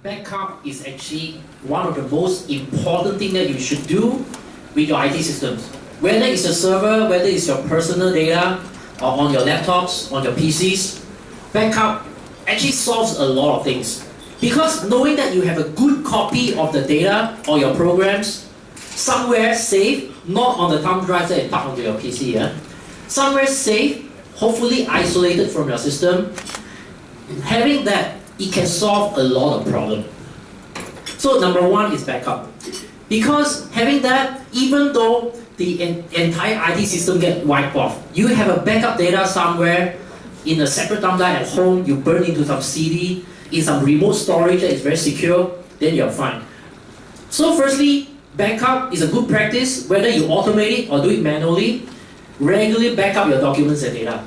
backup is actually one of the most important things that you should do with your IT systems. Whether it's a server, whether it's your personal data, or on your laptops, on your PCs, backup actually solves a lot of things. Because knowing that you have a good copy of the data or your programs somewhere safe, not on the thumb drive that you plug onto your PC, somewhere safe, hopefully isolated from your system, having that, it can solve a lot of problems. So number one is backup. Because having that, even though the entire IT system gets wiped off, you have a backup data somewhere in a separate thumb drive at home, you burn into some CD, in some remote storage that is very secure, then you're fine. So firstly, backup is a good practice, whether you automate it or do it manually, regularly back up your documents and data.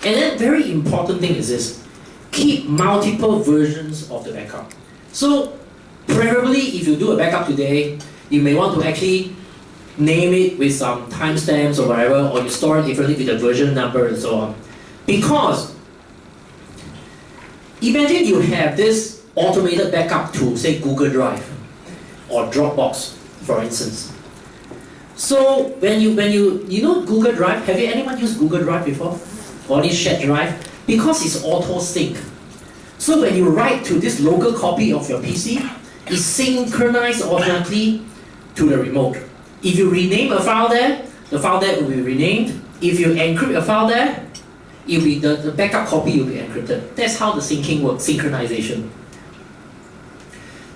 And then very important thing is this, keep multiple versions of the backup. So preferably if you do a backup today, you may want to actually name it with some timestamps or whatever, or you store it differently with a version number and so on. Because imagine you have this automated backup to, say, Google Drive or Dropbox, for instance. So when you know Google Drive, have you anyone used Google Drive before? Or this shared drive? Because it's auto sync. So when you write to this local copy of your PC, it's synchronized automatically to the remote. If you rename a file there, the file there will be renamed. If you encrypt a file there, it will be the backup copy will be encrypted. That's how the syncing works, synchronization.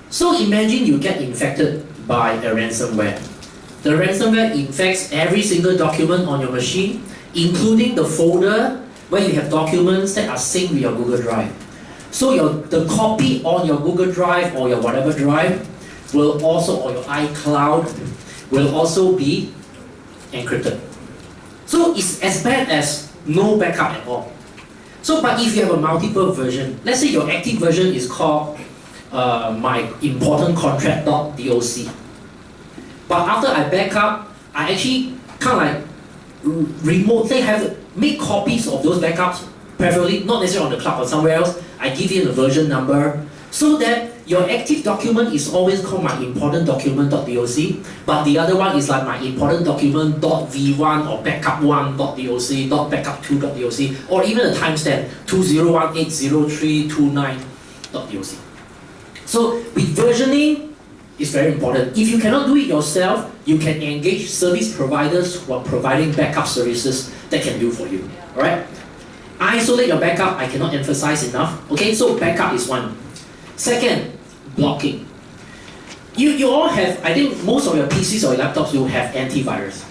So imagine you get infected by a ransomware. The ransomware infects every single document on your machine, including the folder where you have documents that are synced with your Google Drive. So the copy on your Google Drive or your whatever drive will also, or your iCloud, will also be encrypted. So it's as bad as no backup at all. So, but if you have a multiple version, let's say your active version is called my important contract.doc. But after I back up, I actually kind of like remotely make copies of those backups, preferably not necessarily on the cloud or somewhere else. I give you the version number so that your active document is always called my important document.doc, but the other one is like my important document.v1 or backup1.doc, backup2.doc, or even a timestamp 20180329.doc. So with versioning, it's very important. If you cannot do it yourself, you can engage service providers who are providing backup services that can do for you. Alright? Isolate your backup, I cannot emphasize enough. Okay, so backup is one. Second, blocking. You all have, I think most of your PCs or laptops will have antivirus.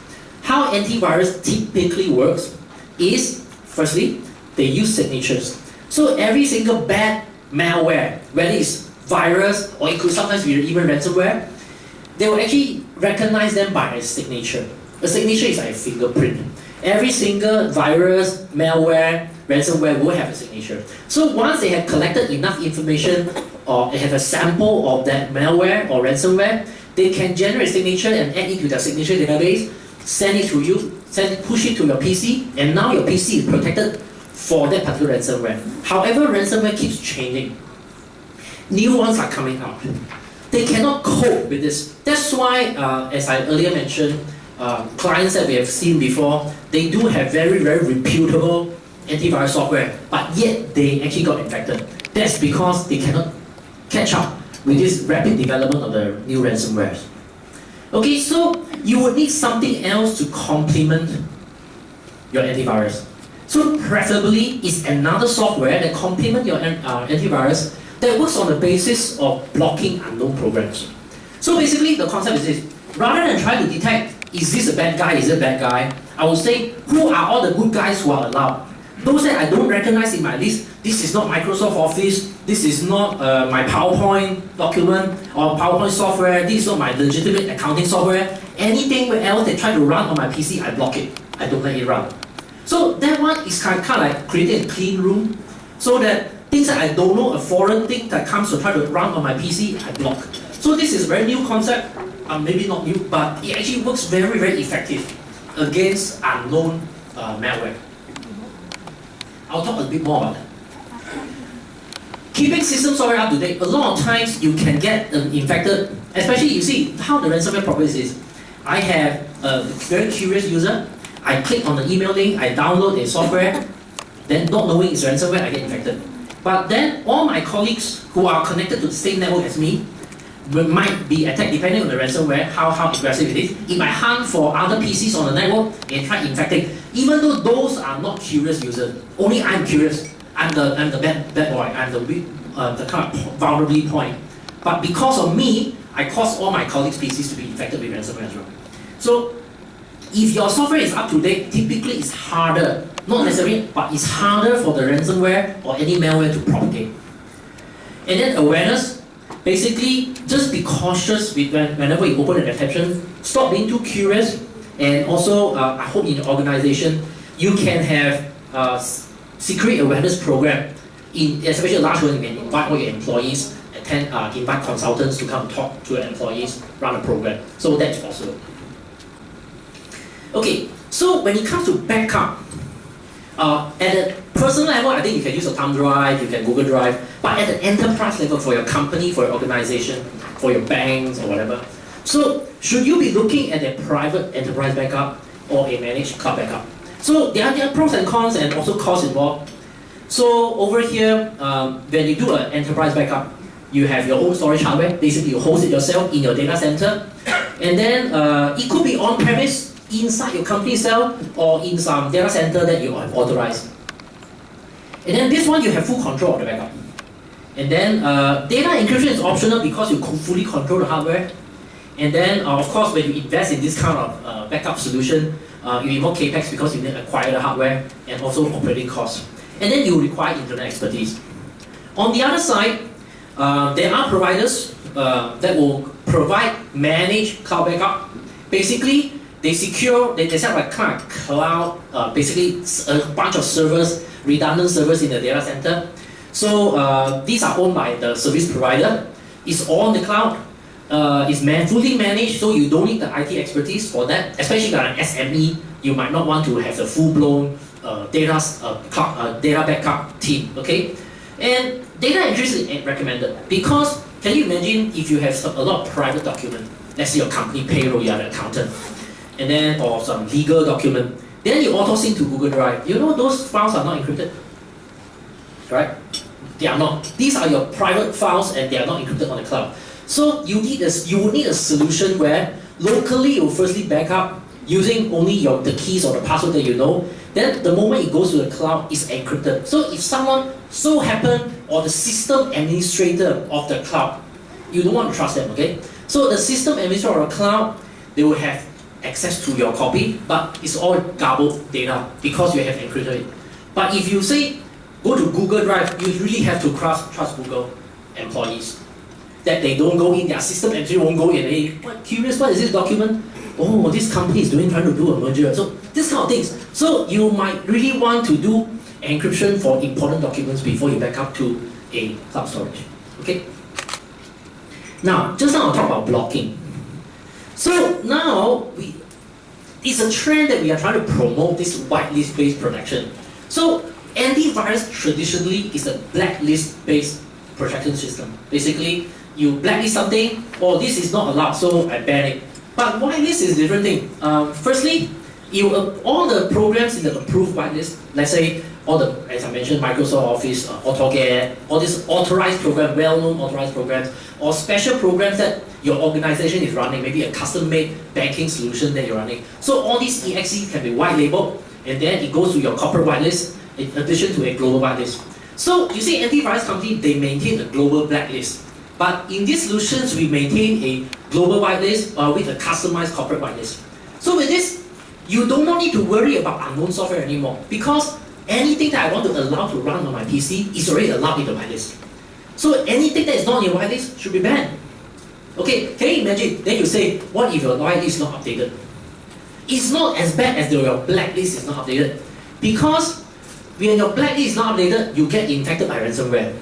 How antivirus typically works is, firstly, they use signatures. So every single bad malware, whether it's virus or it could sometimes be even ransomware, they will actually recognize them by a signature. A signature is like a fingerprint. Every single virus, malware, ransomware will have a signature. So once they have collected enough information or they have a sample of that malware or ransomware, they can generate a signature and add it to their signature database, send it to you, push it to your PC, and now your PC is protected for that particular ransomware. However, ransomware keeps changing. New ones are coming out. They cannot cope with this. That's why, as I earlier mentioned, clients that we have seen before, they do have very, very reputable antivirus software, but yet they actually got infected. That's because they cannot catch up with this rapid development of the new ransomwares. Okay, so you would need something else to complement your antivirus. So preferably is another software that complements your antivirus that works on the basis of blocking unknown programs. So basically the concept is this: rather than trying to detect, is this a bad guy, is it a bad guy, I would say, who are all the good guys who are allowed? Those that I don't recognize in my list, this is not Microsoft Office, this is not my PowerPoint document or PowerPoint software, this is not my legitimate accounting software. Anything else that try to run on my PC, I block it. I don't let it run. So that one is kind of like creating a clean room, so that things that I don't know, a foreign thing that comes to try to run on my PC, I block. So this is a very new concept, maybe not new, but it actually works very, very effective against unknown malware. I'll talk a bit more about that. keeping system software up to date, a lot of times you can get infected, especially you see how the ransomware process is. I have a very curious user, I click on the email link, I download the software, then not knowing it's ransomware, I get infected. But then all my colleagues who are connected to the same network as me might be attacked depending on the ransomware, how aggressive it is. It might hunt for other PCs on the network and try infecting. Even though those are not curious users, only I'm curious. I'm the bad boy. I'm the kind of vulnerability point. But because of me, I cause all my colleagues' PCs to be infected with ransomware as well. So if your software is up to date, typically it's harder, not necessarily, but it's harder for the ransomware or any malware to propagate. And then awareness, basically just be cautious with whenever you open an exception, stop being too curious, and also I hope in your organization you can have security awareness program, especially a large one, you can invite all your employees, invite consultants to come talk to your employees, run a program. So that's possible. Okay, so when it comes to backup, at a personal level, I think you can use a thumb drive, you can Google Drive, but at the enterprise level for your company, for your organization, for your banks or whatever. So should you be looking at a private enterprise backup or a managed cloud backup? So there are pros and cons and also costs involved. So over here, when you do an enterprise backup, you have your own storage hardware. Basically, you host it yourself in your data center. And then it could be on-premise, inside your company itself, or in some data center that you have authorized. And then this one, you have full control of the backup. And then data encryption is optional because you fully control the hardware. And then, of course, when you invest in this kind of backup solution, you need more capex because you need to acquire the hardware and also operating costs. And then you require internet expertise. On the other side, there are providers that will provide managed cloud backup. Basically, they set up a kind of cloud, basically a bunch of servers, redundant servers in the data center. So these are owned by the service provider. It's on the cloud. It's fully managed, so you don't need the IT expertise for that. Especially if you're an SME, you might not want to have the full-blown data backup team. Okay, and data encryption is recommended because can you imagine if you have a lot of private document, let's say your company payroll, you are an accountant, and then or some legal document, then you auto sync to Google Drive. You know those files are not encrypted, right? They are not. These are your private files and they are not encrypted on the cloud. So you will need a solution where locally you will firstly back up using only the keys or the password that you know. Then the moment it goes to the cloud, it's encrypted. So if someone so happen or the system administrator of the cloud, you don't want to trust them, okay? So the system administrator of the cloud, they will have access to your copy, but it's all garbled data because you have encrypted it. But if you say go to Google Drive, you really have to trust Google employees. That they don't go in, their system actually won't go in. Hey, what curious, what is this document? Oh, this company is trying to do a merger. So this kind of things. So you might really want to do encryption for important documents before you back up to a cloud storage. Okay. Now, just now I'll talk about blocking. So now it's a trend that we are trying to promote this whitelist-based protection. So antivirus traditionally is a blacklist-based protection system. Basically, you blacklist something, or this is not allowed, so I ban it. But whitelist is a different thing. Firstly, all the programs in the approved whitelist, let's say all the, as I mentioned, Microsoft Office, AutoCAD, all these authorized programs, well-known authorized programs, or special programs that your organization is running, maybe a custom-made banking solution that you're running. So all these EXE can be white-labeled, and then it goes to your corporate whitelist in addition to a global whitelist. So you see, antivirus company, they maintain a global blacklist. But in these solutions, we maintain a global whitelist with a customized corporate whitelist. So with this, you do not need to worry about unknown software anymore because anything that I want to allow to run on my PC is already allowed in the whitelist. So anything that is not in your whitelist should be banned. Okay, can you imagine? Then you say, what if your whitelist is not updated? It's not as bad as your blacklist is not updated because when your blacklist is not updated, you get infected by ransomware.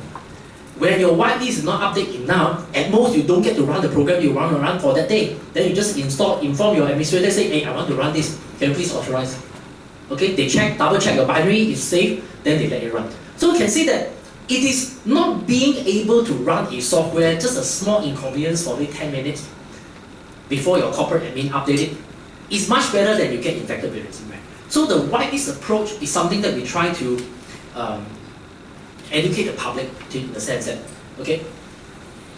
When your whitelist is not updated now, at most you don't get to run the program you want to run for that day. Then you just inform your administrator, say, hey, I want to run this. Can you please authorize? Okay, they double check your binary is safe, then they let it run. So you can see that It is not being able to run a software, just a small inconvenience for maybe 10 minutes before your corporate admin update it. It's much better than you get infected with ransomware. So the whitelist approach is something that we try to educate the public to, in the sense that, okay?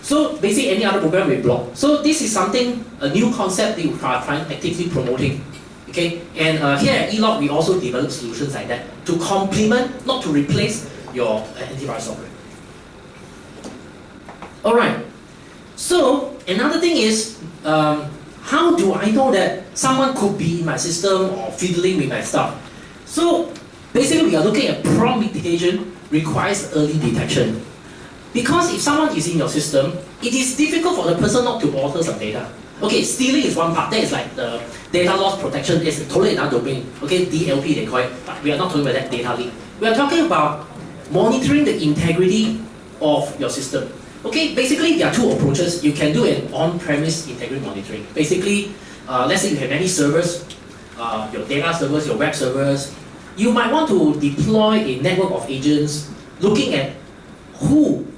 So basically any other program we block. So this is something, a new concept that we are trying actively promoting. Okay? And here at eLog we also develop solutions like that to complement, not to replace your antivirus software. Alright. So another thing is, how do I know that someone could be in my system or fiddling with my stuff? So basically we are looking at prompt mitigation requires early detection. Because if someone is in your system, it is difficult for the person not to alter some data. Okay, stealing is one part, that is like the data loss protection, is totally another domain. Okay, DLP they call it, but we are not talking about that data leak. We are talking about monitoring the integrity of your system. Okay, basically there are two approaches. You can do an on-premise integrity monitoring. Basically, let's say you have many servers, your data servers, your web servers. You might want to deploy a network of agents looking at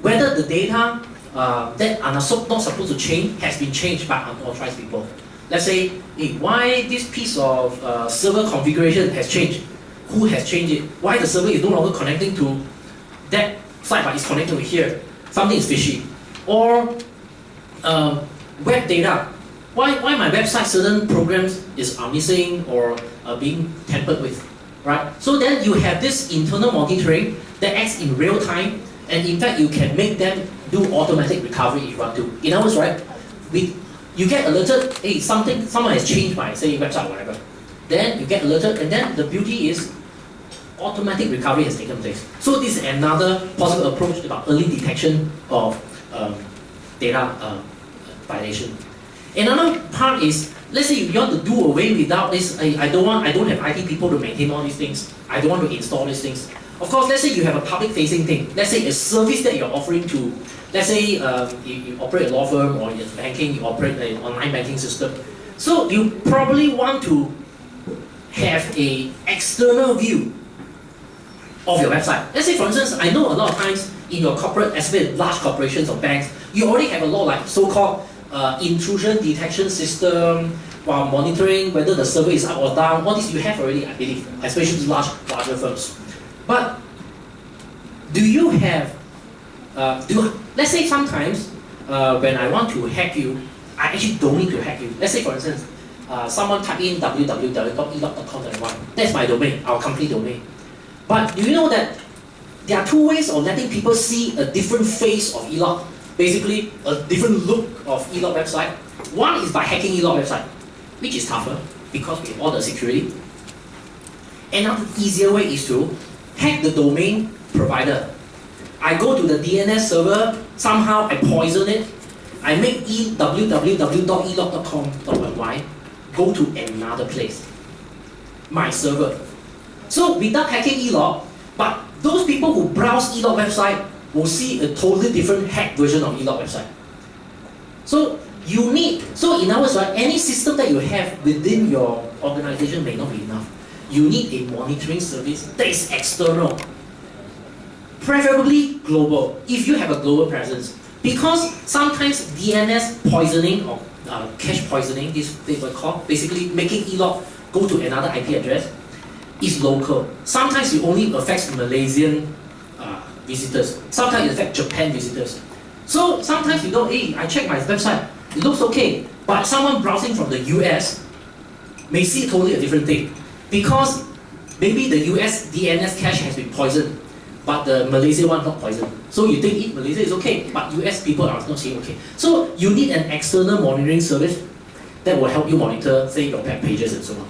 whether the data that are not supposed to change has been changed by unauthorized people. Let's say, hey, why this piece of server configuration has changed? Who has changed it? Why the server is no longer connecting to that site but is connecting to here? Something is fishy. Or web data. Why my website certain programs are missing or are being tampered with, right? So then you have this internal monitoring that acts in real time, and in fact you can make them do automatic recovery if you want to. In other words, right, you get alerted, hey, someone has changed my, say, website or whatever. Then you get alerted, and then the beauty is automatic recovery has taken place. So this is another possible approach about early detection of data violation. Another part is, let's say you want to do away without this, I don't have IT people to maintain all these things. I don't want to install these things. Of course, let's say you have a public-facing thing. Let's say a service that you're offering to, let's say you operate a law firm or in banking, you operate an online banking system. So you probably want to have an external view of your website. Let's say, for instance, I know a lot of times in your corporate, especially large corporations or banks, you already have a lot like so-called intrusion detection system, while monitoring whether the server is up or down. All this you have already, I believe, especially larger firms. But do you have, let's say sometimes when I want to hack you, I actually don't need to hack you. Let's say, for instance, someone type in www.elog.com.my. That's my domain, our company domain. But do you know that there are two ways of letting people see a different face of eLog? Basically, a different look of eLog website. One is by hacking eLog website, which is tougher because we have all the security. Another easier way is to hack the domain provider. I go to the DNS server, somehow I poison it, I make www.elog.com.my go to another place, my server. So without hacking eLog, but those people who browse eLog website will see a totally different hacked version of eLog website. So in other words, right, any system that you have within your organization may not be enough. You need a monitoring service that is external, preferably global, if you have a global presence. Because sometimes DNS poisoning or cache poisoning, this they will call, basically making eLog go to another IP address, is local. Sometimes it only affects Malaysian visitors. Sometimes it affects Japan visitors. So sometimes you know, hey, I check my website, it looks okay, but someone browsing from the US may see totally a different thing. Because maybe the US DNS cache has been poisoned, but the Malaysia one not poisoned. So you think Malaysia is okay, but US people are not saying okay. So you need an external monitoring service that will help you monitor, say, your web pages and so on.